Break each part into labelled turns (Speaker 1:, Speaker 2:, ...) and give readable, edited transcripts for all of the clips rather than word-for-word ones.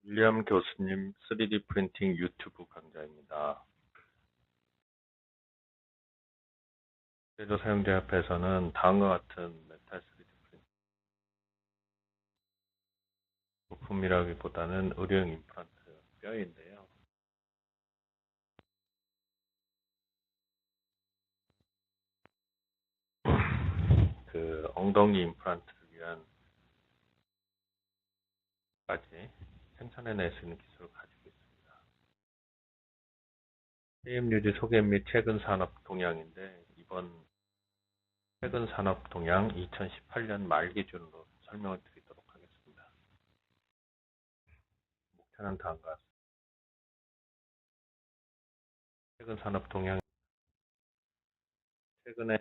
Speaker 1: 윌리엄 교수님 3D 프린팅 유튜브 강좌입니다. 제조 사용자 앞에서는 다음과 같은 메탈 3D 프린팅 부품이라기보다는 의료용 임플란트 뼈인데요. 그 엉덩이 임플란트를 위한 까지 생산해낼 수 있는 기술을 가지고 있습니다. KM유지 소개 및 최근 산업 동향인데 이번 최근 산업 동향 2018년 말 기준으로 설명을 드리도록 하겠습니다. 목차는 다음과 같습니다. 최근 산업 동향 최근에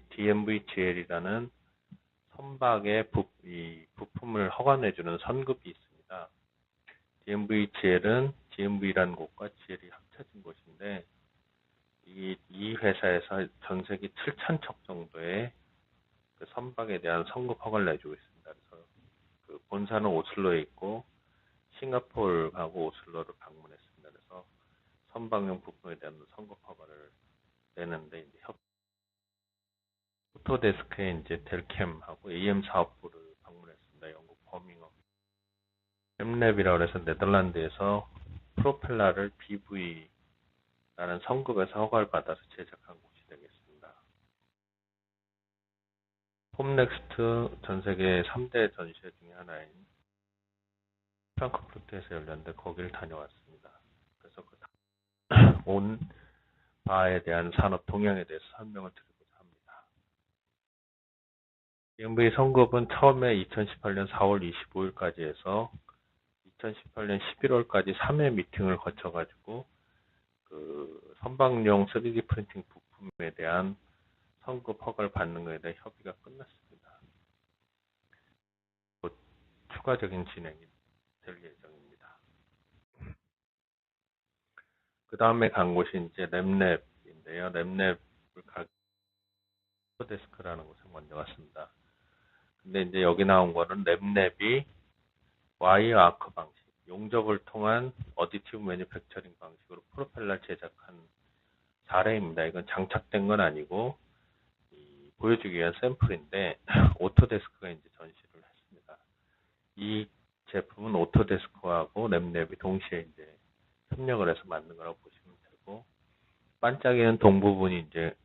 Speaker 1: DMVGL이라는 선박의 부품을 허가내주는 선급이 있습니다. DMVGL은 GMV라는 곳과 GL이 합쳐진 곳인데 이 회사에서 전 세계 7,000척 정도의 그 선박에 대한 선급 허가를 내주고 있습니다. 그래서 그 본사는 오슬로에 있고 싱가포르하고 오슬로를 방문했습니다. 그래서 선박용 부품에 대한 선급 허가를 내는데 이제 오토데스크의 이제 델캠하고 AM 사업부를 방문했습니다. 영국 버밍엄. 엠랩이라고 해서 네덜란드에서 프로펠러를 BV라는 성급에서 허가를 받아서 제작한 곳이 되겠습니다. 폼넥스트 전 세계 3대 전시회 중에 하나인 프랑크푸르트에서 열렸는데 거기를 다녀왔습니다. 그래서 온 바에 대한 산업 동향에 대해서 설명을 드리고자 합니다. DMV 성급은 처음에 2018년 4월 25일까지 해서 2018년 11월까지 3회 미팅을 거쳐가지고 그 선박용 3D 프린팅 부품에 대한 선급 허가를 받는 것에 대한 협의가 끝났습니다. 곧 추가적인 진행이 될 예정입니다. 그 다음에 간 곳이 이제 랩랩인데요. 랩랩을 오토데스크라는 곳에 먼저 갔습니다. 근데 이제 여기 나온 거는 랩랩이 와이어 아크 방식, 용접을 통한 어디티브 매니팩처링 방식으로 프로펠러 제작한 사례입니다. 이건 장착된 건 아니고 보여주기 위한 샘플인데 오토데스크가 이제 전시를 했습니다. 이 제품은 오토데스크하고 랩랩이 동시에 이제 협력을 해서 만든 거라고 보시면 되고 반짝이는 동부분이 이제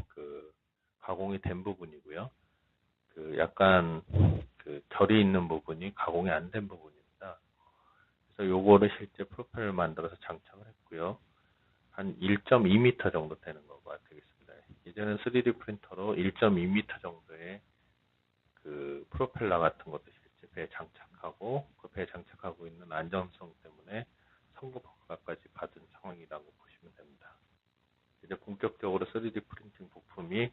Speaker 1: 그 가공이 된 부분이고요. 그 약간 그 결이 있는 부분이 가공이 안 된 부분입니다. 그래서 요거를 실제 프로펠러를 만들어서 장착을 했고요. 한 1.2m 정도 되는 거가 되겠습니다. 예전엔 3D 프린터로 1.2m 정도의 그 프로펠러 같은 것도 실제 배에 장착하고 그 배에 장착하고 있는 안정성 때문에 선급 허가까지 받은 상황이라고 보시면 됩니다. 이제 본격적으로 3D 프린팅 부품이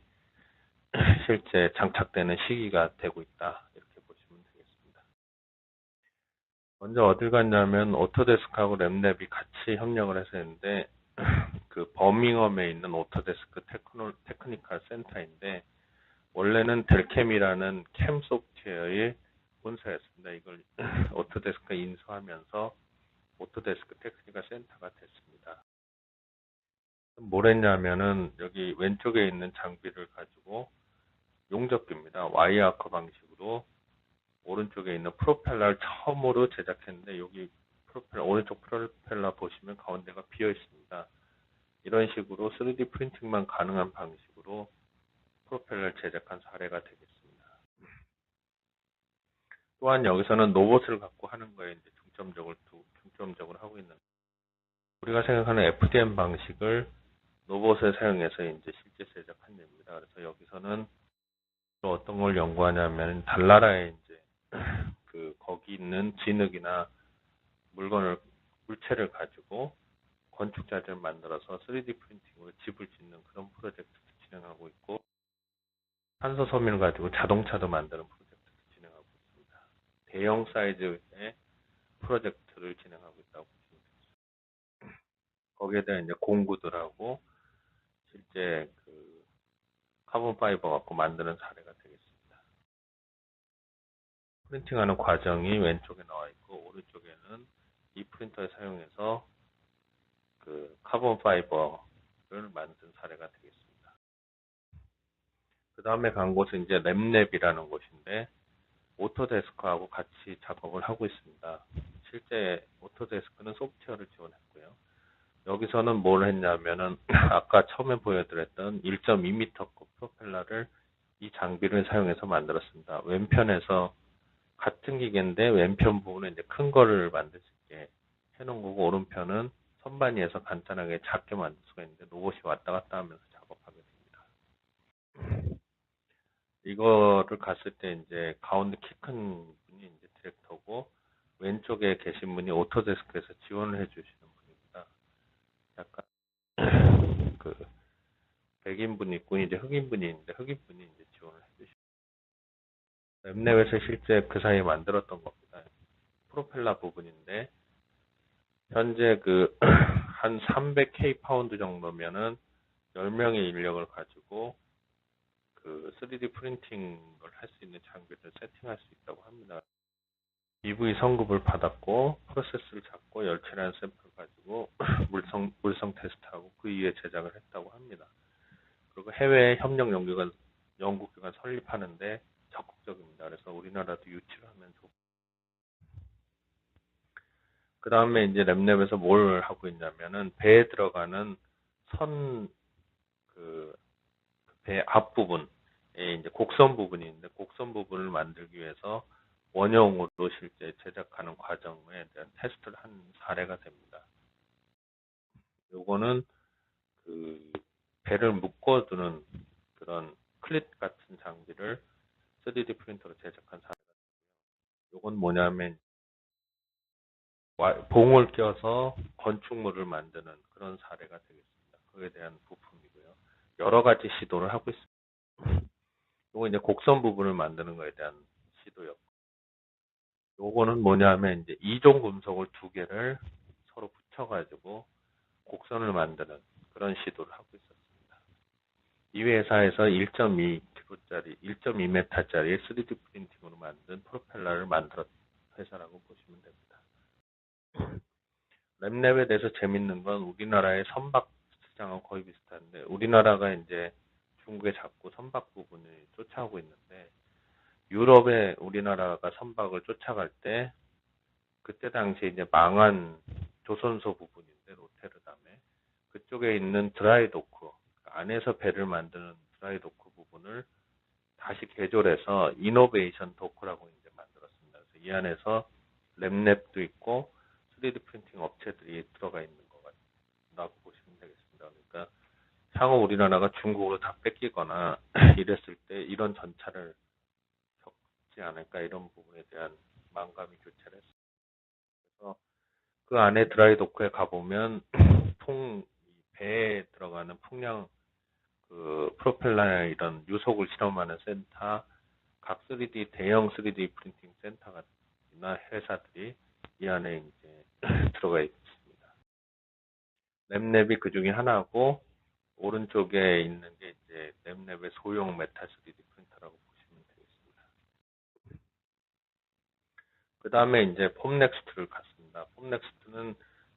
Speaker 1: 실제 장착되는 시기가 되고 있다 이렇게 보시면 되겠습니다. 먼저 어딜 갔냐면 오토데스크하고 랩랩이 같이 협력을 해서 했는데 그 버밍엄에 있는 오토데스크 테크니컬 센터인데 원래는 델캠이라는 캠 소프트웨어의 본사였습니다. 이걸 오토데스크가 인수하면서 오토데스크 테크니컬 센터가 됐습니다. 뭘 했냐면은 여기 왼쪽에 있는 장비를 가지고 용접기입니다. 와이어 아크 방식으로 오른쪽에 있는 프로펠러를 처음으로 제작했는데 여기 프로펠러 오른쪽 프로펠러 보시면 가운데가 비어 있습니다. 이런 식으로 3D 프린팅만 가능한 방식으로 프로펠러를 제작한 사례가 되겠습니다. 또한 여기서는 로봇을 갖고 하는 거에 이제 중점적으로 하고 있는 우리가 생각하는 FDM 방식을 로봇을 사용해서 이제 실제 제작한 예입니다. 그래서 여기서는 어떤 걸 연구하냐면 달나라에 이제 그 거기 있는 진흙이나 물체를 가지고 건축 자재를 만들어서 3D 프린팅으로 집을 짓는 그런 프로젝트를 진행하고 있고 탄소 섬유를 가지고 자동차도 만드는 프로젝트를 진행하고 있습니다. 대형 사이즈의 프로젝트를 진행하고 있다고 보시면 되겠습니다. 거기에 대한 이제 공구들하고 실제 그 카본 파이버 갖고 만드는 사례가 되겠습니다. 프린팅하는 과정이 왼쪽에 나와 있고, 오른쪽에는 이 프린터를 사용해서 그 카본 파이버를 만든 사례가 되겠습니다. 그 다음에 간 곳은 이제 랩랩이라는 곳인데, 오토데스크하고 같이 작업을 하고 있습니다. 실제 오토데스크는 소프트웨어를 지원했고요. 여기서는 뭘 했냐면은 아까 처음에 보여드렸던 1.2m급 프로펠러를 이 장비를 사용해서 만들었습니다. 왼편에서 같은 기계인데 왼편 부분에 이제 큰 거를 만들 수 있게 해놓은 거고, 오른편은 선반위에서 간단하게 작게 만들 수가 있는데 로봇이 왔다 갔다 하면서 작업하게 됩니다. 이거를 갔을 때 이제 가운데 키 큰 분이 이제 디렉터고, 왼쪽에 계신 분이 오토데스크에서 지원을 해주시는 분입니다. 약간 그 백인 분이 있고 이제 흑인 분이 있는데, 흑인 분이 이제 지원을 해주시고, 랩랩에서 실제 그 사이에 만들었던 겁니다. 프로펠러 부분인데, 현재 그 한 300K 파운드 정도면은 10명의 인력을 가지고 그 3D 프린팅을 할 수 있는 장비를 세팅할 수 있다고 합니다. EV 성급을 받았고, 프로세스를 잡고 열체라는 샘플을 가지고 물성 테스트하고 그 이후에 제작을 했다고 합니다. 그리고 해외 협력 연구기관 설립하는데 적극적입니다. 그래서 우리나라도 유치를 하면 좋고. 그 다음에 이제 랩랩에서 뭘 하고 있냐면은 배에 들어가는 선, 그 배 앞부분에 이제 곡선 부분이 있는데, 곡선 부분을 만들기 위해서 원형으로 실제 제작하는 과정에 대한 테스트를 한 사례가 됩니다. 요거는 그 배를 묶어두는 그런 클릿 같은 장비를 3D 프린터로 제작한 사례가 됩니다. 요건 뭐냐면 봉을 껴서 건축물을 만드는 그런 사례가 되겠습니다. 그에 대한 부품이고요. 여러 가지 시도를 하고 있습니다. 요거 이제 곡선 부분을 만드는 거에 대한 시도였고, 요거는 뭐냐면 이제 이종 금속을 두 개를 서로 붙여가지고 곡선을 만드는 그런 시도를 하고 있었습니다. 이 회사에서 1.2kg짜리, 1.2m짜리 3D 프린팅으로 만든 프로펠러를 만들었 회사라고 보시면 됩니다. 랩랩에 대해서 재밌는 건 우리나라의 선박 시장하고 거의 비슷한데, 우리나라가 이제 중국의 자꾸 선박 부분을 쫓아오고 있는데, 유럽에 우리나라가 선박을 쫓아갈 때, 그때 당시에 이제 망한 조선소 부분인데, 로테르담에 그쪽에 있는 드라이도크, 안에서 배를 만드는 드라이도크 부분을 다시 개조해서 이노베이션 도크라고 이제 만들었습니다. 그래서 이 안에서 랩랩도 있고 3D 프린팅 업체들이 들어가 있는 것 같다고 보시면 되겠습니다. 그러니까 향후 우리나라가 중국으로 다 뺏기거나 이랬을 때 이런 전차를 겪지 않을까, 이런 부분에 대한 망감이 교체를 했습니다. 그래서 그 안에 드라이도크에 가보면 배에 들어가는 풍량, 그 프로펠러나 이런 유속을 실험하는 센터, 각 3D 대형 3D 프린팅 센터나 회사들이 이 안에 이제 들어가 있습니다. 랩랩이 그 중에 하나고, 오른쪽에 있는 게 이제 랩랩의 소형 메타 3D 프린터라고 보시면 되겠습니다. 그 다음에 이제 폼넥스트를 갔습니다. 폼넥스트는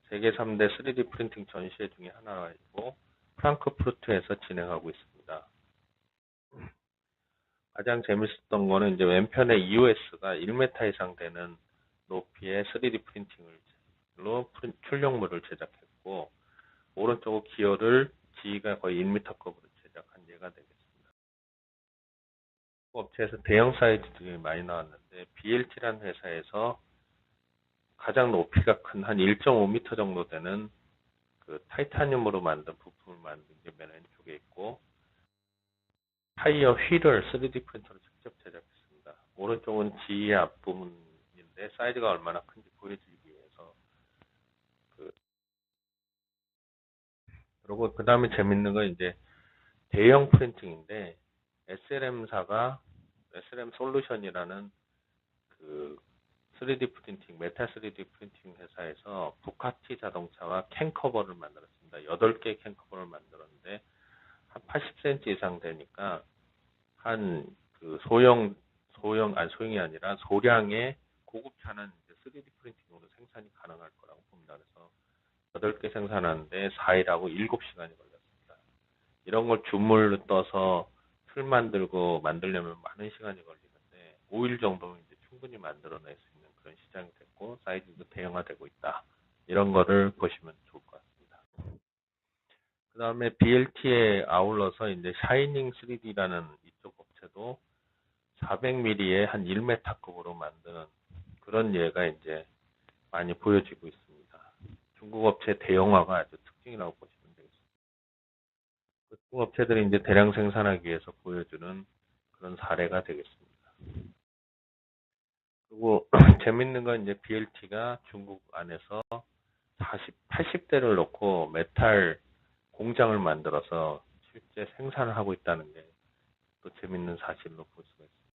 Speaker 1: 세계 3대 3D 프린팅 전시회 중에 하나이고, 프랑크푸르트에서 진행하고 있습니다. 가장 재밌었던 거는 이제 왼편에 EOS가 1m 이상 되는 높이의 3D 프린팅으로 출력물을 제작했고, 오른쪽 기어를 G가 거의 1m급으로 제작한 예가 되겠습니다. 업체에서 대형 사이즈들이 많이 나왔는데, BLT라는 회사에서 가장 높이가 큰 한 1.5m 정도 되는 그 타이타늄으로 만든 부품을 만든 게 맨 왼쪽에 있고, 타이어 휠을 3D 프린터로 직접 제작했습니다. 오른쪽은 G의 앞부분인데 사이즈가 얼마나 큰지 보여드리기 위해서. 그리고 그 다음에 재밌는 건 이제 대형 프린팅인데, SLM사가 SLM 솔루션이라는 그 3D 프린팅, 메타 3D 프린팅 회사에서 부카티 자동차와 캔커버를 만들었습니다. 8개의 캔커버를 만들었는데, 한 80cm 이상 되니까 한 그 소형 소형이 아니라 소량의 고급차는 이제 3D 프린팅으로 생산이 가능할 거라고 봅니다. 그래서 8개 생산하는데 4일하고 7시간이 걸렸습니다. 이런 걸 주물로 떠서 틀 만들고 만들려면 많은 시간이 걸리는데 5일 정도면 이제 충분히 만들어낼 수 있는 그런 시장이 됐고 사이즈도 대형화되고 있다. 이런 거를 보시면 좋을 것 같습니다. 그 다음에 BLT에 아울러서 이제 샤이닝 3D라는 이쪽 업체도 400mm에 한 1m급으로 만드는 그런 예가 이제 많이 보여지고 있습니다. 중국 업체 대형화가 아주 특징이라고 보시면 되겠습니다. 중국 업체들이 이제 대량 생산하기 위해서 보여주는 그런 사례가 되겠습니다. 그리고 재밌는 건 이제 BLT가 중국 안에서 80대를 놓고 메탈 공장을 만들어서 실제 생산을 하고 있다는 게 또 재밌는 사실로 볼 수가 있습니다.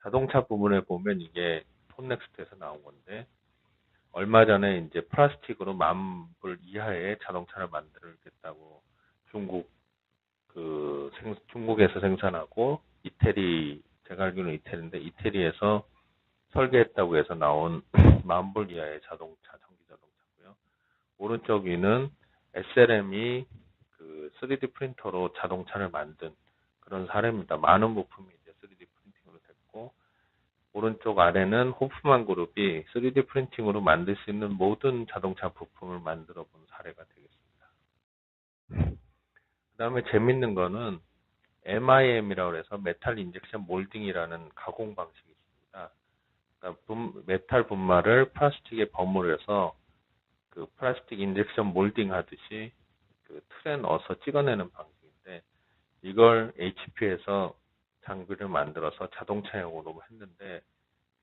Speaker 1: 자동차 부분에 보면 이게 폰넥스트에서 나온 건데 얼마 전에 이제 플라스틱으로 10,000불 이하의 자동차를 만들겠다고 중국에서 생산하고 이태리, 제가 알기로는 이태리인데 이태리에서 설계했다고 해서 나온 10,000불 이하의 자동차, 전기 자동차고요. 오른쪽 위는 SLM이 그 3D 프린터로 자동차를 만든 그런 사례입니다. 많은 부품이 이제 3D 프린팅으로 됐고, 오른쪽 아래는 호프만 그룹이 3D 프린팅으로 만들 수 있는 모든 자동차 부품을 만들어 본 사례가 되겠습니다. 그 다음에 재밌는 거는 MIM이라고 해서 메탈 인젝션 몰딩이라는 가공 방식이 있습니다. 그러니까 메탈 분말을 플라스틱에 버무려서 그 플라스틱 인젝션 몰딩 하듯이 그 틀에 넣어서 찍어내는 방식인데 이걸 HP에서 장비를 만들어서 자동차용으로 했는데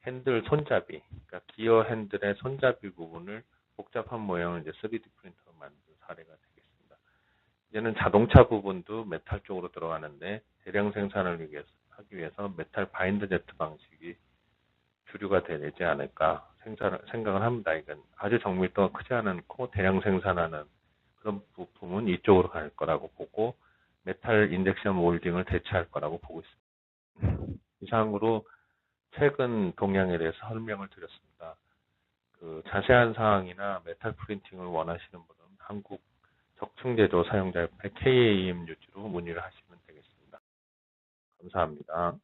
Speaker 1: 핸들 손잡이, 그러니까 기어 핸들의 손잡이 부분을 복잡한 모양을 이제 3D 프린터로 만든 사례가 되겠습니다. 이제는 자동차 부분도 메탈 쪽으로 들어가는데 대량 생산을 하기 위해서 메탈 바인드 제트 방식이 주류가 되지 않을까 생각을 합니다. 이건 아주 정밀도가 크지 않고 대량 생산하는 그런 부품은 이쪽으로 갈 거라고 보고 메탈 인젝션 몰딩을 대체할 거라고 보고 있습니다. 이상으로 최근 동향에 대해서 설명을 드렸습니다. 그 자세한 사항이나 메탈 프린팅을 원하시는 분은 한국 적층제조 사용자 협회 KAM 유지로 문의를 하시면 되겠습니다. 감사합니다.